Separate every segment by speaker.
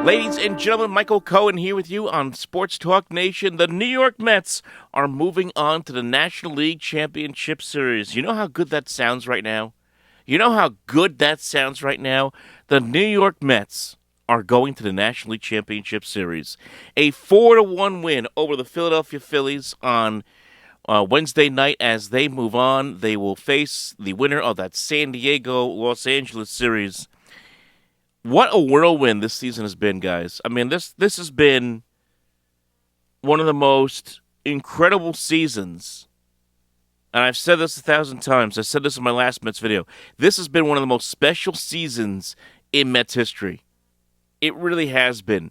Speaker 1: Ladies and gentlemen, Michael Cohen here with you on Sports Talk Nation. The New York Mets are moving on to the National League Championship Series. You know how good that sounds right now? You know how good that sounds right now? The New York Mets are going to the National League Championship Series. A 4-1 win over the Philadelphia Phillies on Wednesday night. As they move on, they will face the winner of that San Diego-Los Angeles series. What a whirlwind this season has been, guys. I mean, this has been one of the most incredible seasons. And I've said this 1,000 times. I said this in my last Mets video. This has been one of the most special seasons in Mets history. It really has been.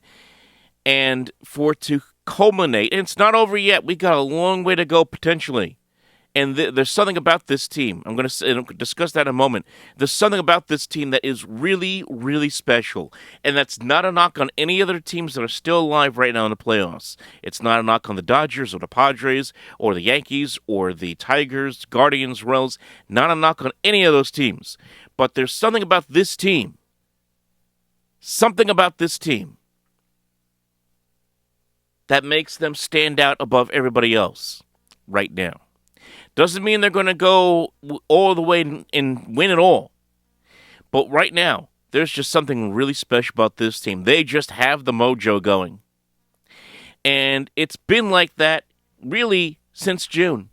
Speaker 1: And for it to culminate, and it's not over yet. We got a long way to go potentially. And there's something about this team. I'm going to discuss that in a moment. There's something about this team that is really, really special. And that's not a knock on any other teams that are still alive right now in the playoffs. It's not a knock on the Dodgers or the Padres or the Yankees or the Tigers, Guardians, Royals. Not a knock on any of those teams. But there's something about this team. Something about this team that makes them stand out above everybody else right now. Doesn't mean they're going to go all the way and win it all. But right now, there's just something really special about this team. They just have the mojo going. And it's been like that really since June.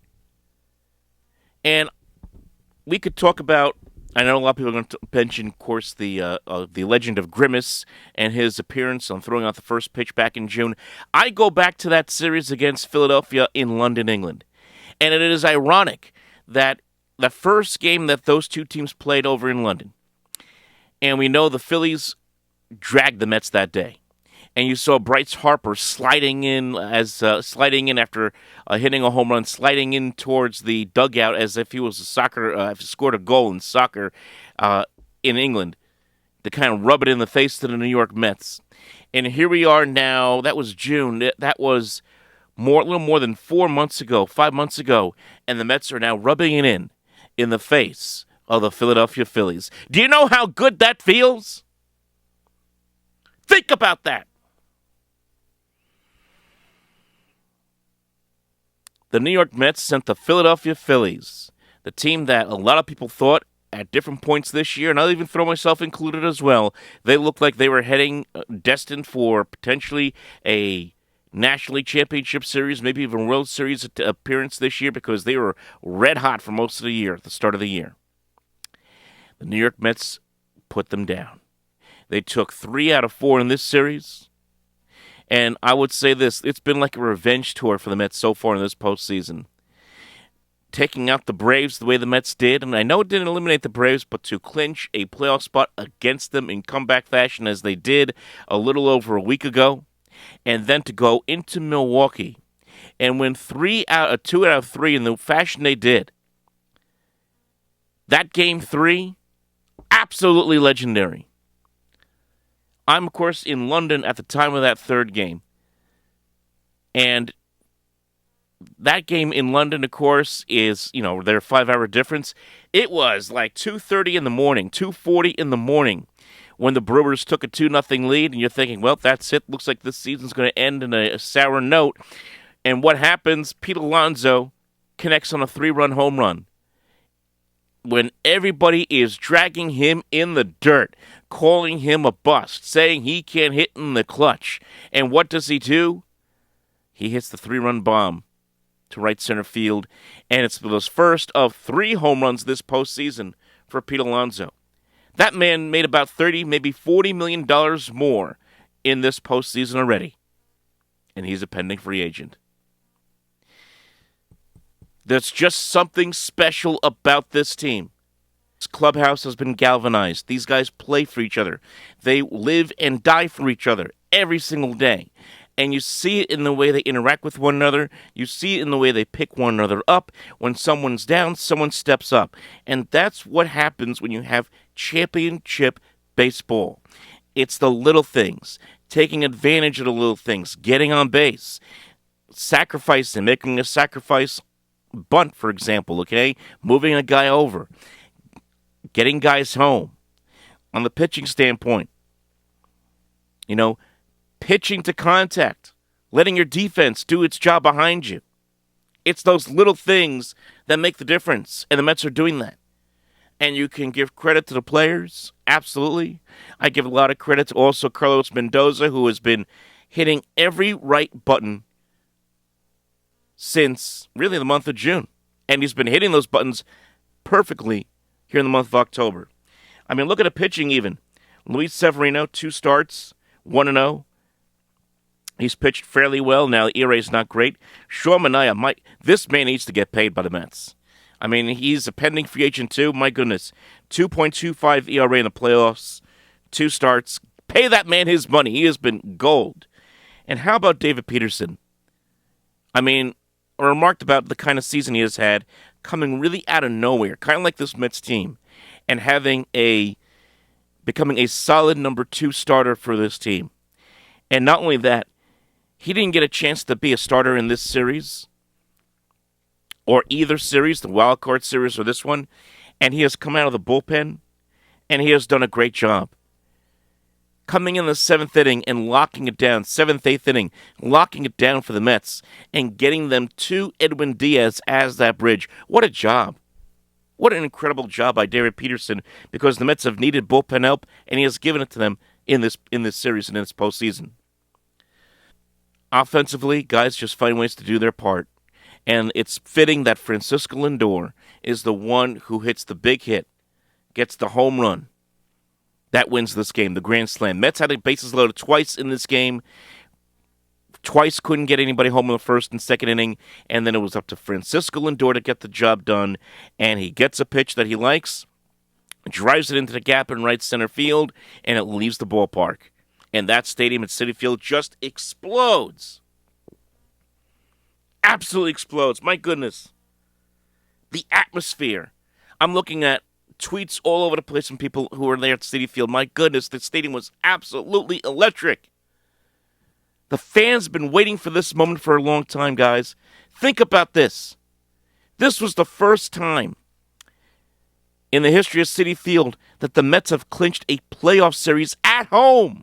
Speaker 1: And we could talk about, I know a lot of people are going to mention, of course, the legend of Grimace and his appearance on throwing out the first pitch back in June. I go back to that series against Philadelphia in London, England. And it is ironic that the first game that those two teams played over in London, and we know the Phillies dragged the Mets that day. And you saw Bryce Harper sliding in after hitting a home run, sliding in towards the dugout as if he was scored a goal in soccer in England to kind of rub it in the face to the New York Mets. And here we are now. That was June. That was a little more than 5 months ago, and the Mets are now rubbing it in the face of the Philadelphia Phillies. Do you know how good that feels? Think about that. The New York Mets sent the Philadelphia Phillies, the team that a lot of people thought at different points this year, and I'll even throw myself included as well, they looked like they were destined for potentially a National League Championship Series, maybe even World Series appearance this year, because they were red hot for most of the year, at the start of the year. The New York Mets put them down. They took 3 out of 4 in this series. And I would say this, it's been like a revenge tour for the Mets so far in this postseason. Taking out the Braves the way the Mets did, and I know it didn't eliminate the Braves, but to clinch a playoff spot against them in comeback fashion as they did a little over a week ago, and then to go into Milwaukee and win 2 out of 3 in the fashion they did. That Game 3, absolutely legendary. I'm, of course, in London at the time of that third game. And that game in London, of course, is, their 5-hour difference. It was like 2:30 in the morning, 2:40 in the morning, when the Brewers took a 2-0 lead, and you're thinking, well, that's it. Looks like this season's going to end in a sour note. And what happens? Pete Alonso connects on a 3-run home run. When everybody is dragging him in the dirt, calling him a bust, saying he can't hit in the clutch. And what does he do? He hits the 3-run bomb to right center field. And it's the first of 3 home runs this postseason for Pete Alonso. That man made about $30, maybe $40 million more in this postseason already. And he's a pending free agent. There's just something special about this team. This clubhouse has been galvanized. These guys play for each other. They live and die for each other every single day. And you see it in the way they interact with one another. You see it in the way they pick one another up. When someone's down, someone steps up. And that's what happens when you have championship baseball. It's the little things, taking advantage of the little things, getting on base, sacrificing, making a sacrifice bunt, for example, okay? Moving a guy over, getting guys home. On the pitching standpoint, pitching to contact, letting your defense do its job behind you. It's those little things that make the difference, and the Mets are doing that. And you can give credit to the players, absolutely. I give a lot of credit to also Carlos Mendoza, who has been hitting every right button since really the month of June. And he's been hitting those buttons perfectly here in the month of October. I mean, look at the pitching even. Luis Severino, 2 starts, 1-0. He's pitched fairly well. Now, the ERA is not great. Sean Manaea, this man needs to get paid by the Mets. I mean, he's a pending free agent too. My goodness. 2.25 ERA in the playoffs. 2 starts. Pay that man his money. He has been gold. And how about David Peterson? I mean, I remarked about the kind of season he has had, coming really out of nowhere, kind of like this Mets team, and becoming a solid number 2 starter for this team. And not only that, he didn't get a chance to be a starter in this series, or either series, the wild card series or this one, and he has come out of the bullpen, and he has done a great job. Coming in the 7th inning and locking it down, 7th, 8th inning, locking it down for the Mets, and getting them to Edwin Diaz as that bridge. What a job. What an incredible job by David Peterson, because the Mets have needed bullpen help, and he has given it to them in this series and in this postseason. Offensively, guys just find ways to do their part. And it's fitting that Francisco Lindor is the one who hits the big hit, gets the home run. That wins this game, the grand slam. Mets had the bases loaded twice in this game. Twice couldn't get anybody home in the 1st and 2nd inning. And then it was up to Francisco Lindor to get the job done. And he gets a pitch that he likes, drives it into the gap in right center field, and it leaves the ballpark. And that stadium at Citi Field just explodes. Absolutely explodes. My goodness. The atmosphere. I'm looking at tweets all over the place from people who were there at Citi Field. My goodness, the stadium was absolutely electric. The fans have been waiting for this moment for a long time, guys. Think about this. This was the first time in the history of Citi Field that the Mets have clinched a playoff series at home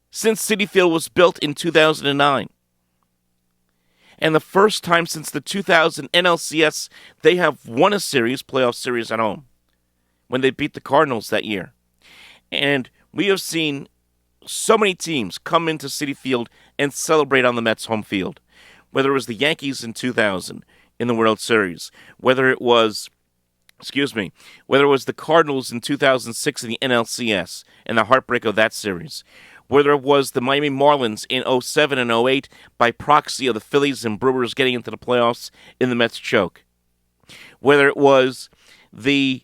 Speaker 1: since Citi Field was built in 2009. And the first time since the 2000 NLCS, they have won a playoff series at home, when they beat the Cardinals that year. And we have seen so many teams come into Citi Field and celebrate on the Mets home field. Whether it was the Yankees in 2000 in the World Series, whether it was the Cardinals in 2006 in the NLCS and the heartbreak of that series, whether it was the Miami Marlins in 07 and 08 by proxy of the Phillies and Brewers getting into the playoffs in the Mets choke, whether it was the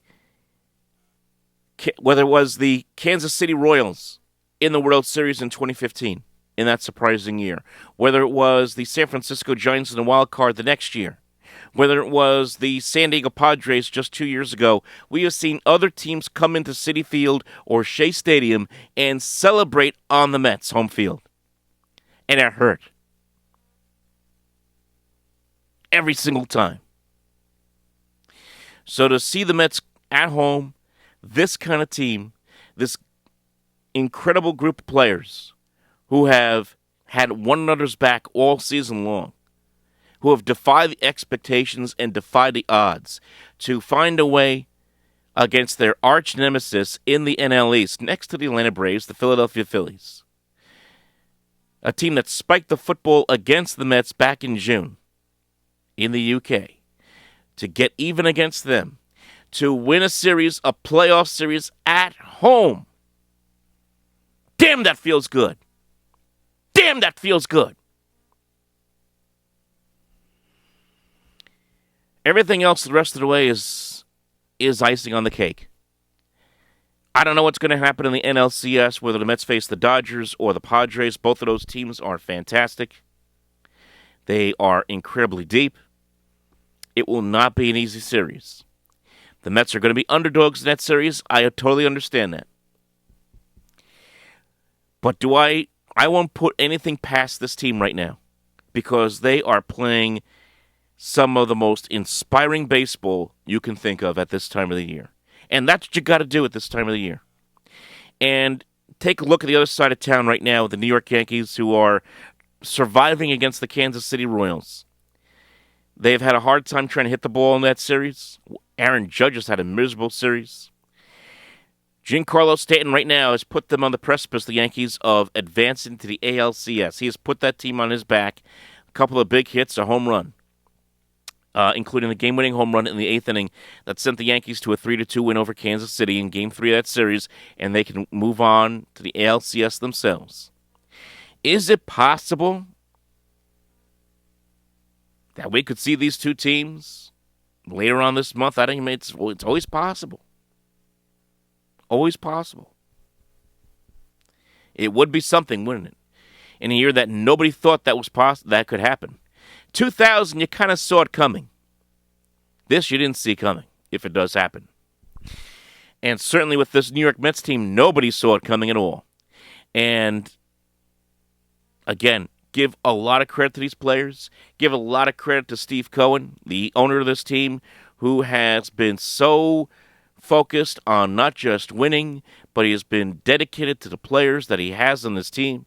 Speaker 1: Kansas City Royals in the World Series in 2015 in that surprising year, whether it was the San Francisco Giants in the wild card the next year, whether it was the San Diego Padres just 2 years ago, we have seen other teams come into Citi Field or Shea Stadium and celebrate on the Mets home field. And it hurt. Every single time. So to see the Mets at home, this kind of team, this incredible group of players who have had one another's back all season long, who have defied the expectations and defied the odds to find a way against their arch nemesis in the NL East, next to the Atlanta Braves, the Philadelphia Phillies. A team that spiked the football against the Mets back in June in the UK. To get even against them. To win a playoff series at home. Damn, that feels good. Damn, that feels good. Everything else the rest of the way is icing on the cake. I don't know what's going to happen in the NLCS, whether the Mets face the Dodgers or the Padres. Both of those teams are fantastic. They are incredibly deep. It will not be an easy series. The Mets are going to be underdogs in that series. I totally understand that. But I won't put anything past this team right now, because they are playing some of the most inspiring baseball you can think of at this time of the year. And that's what you got to do at this time of the year. And take a look at the other side of town right now with the New York Yankees, who are surviving against the Kansas City Royals. They've had a hard time trying to hit the ball in that series. Aaron Judge has had a miserable series. Giancarlo Stanton right now has put them on the precipice, the Yankees, of advancing to the ALCS. He has put that team on his back. A couple of big hits, a home run, including the game-winning home run in the 8th inning that sent the Yankees to a 3-2 win over Kansas City in Game 3 of that series, and they can move on to the ALCS themselves. Is it possible that we could see these two teams later on this month? I think it's always possible. Always possible. It would be something, wouldn't it? In a year that nobody thought that could happen. 2000, you kind of saw it coming. This you didn't see coming, if it does happen. And certainly with this New York Mets team, nobody saw it coming at all. And again, give a lot of credit to these players. Give a lot of credit to Steve Cohen, the owner of this team, who has been so focused on not just winning, but he has been dedicated to the players that he has on this team.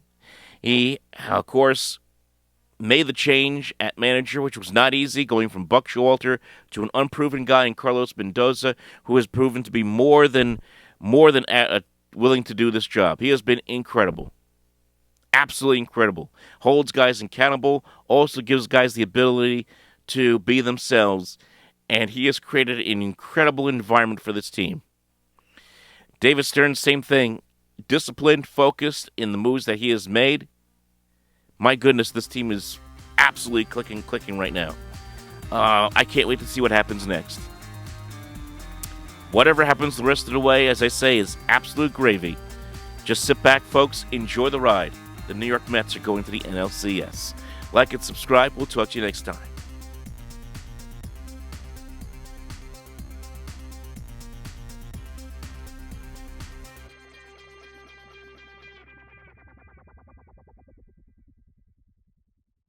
Speaker 1: He, of course, made the change at manager, which was not easy, going from Buck Showalter to an unproven guy in Carlos Mendoza, who has proven to be more than willing to do this job. He has been incredible. Absolutely incredible. Holds guys accountable, also gives guys the ability to be themselves, and he has created an incredible environment for this team. David Stern, same thing. Disciplined, focused in the moves that he has made. My goodness, this team is absolutely clicking right now. I can't wait to see what happens next. Whatever happens the rest of the way, as I say, is absolute gravy. Just sit back, folks. Enjoy the ride. The New York Mets are going to the NLCS. Like and subscribe. We'll talk to you next time.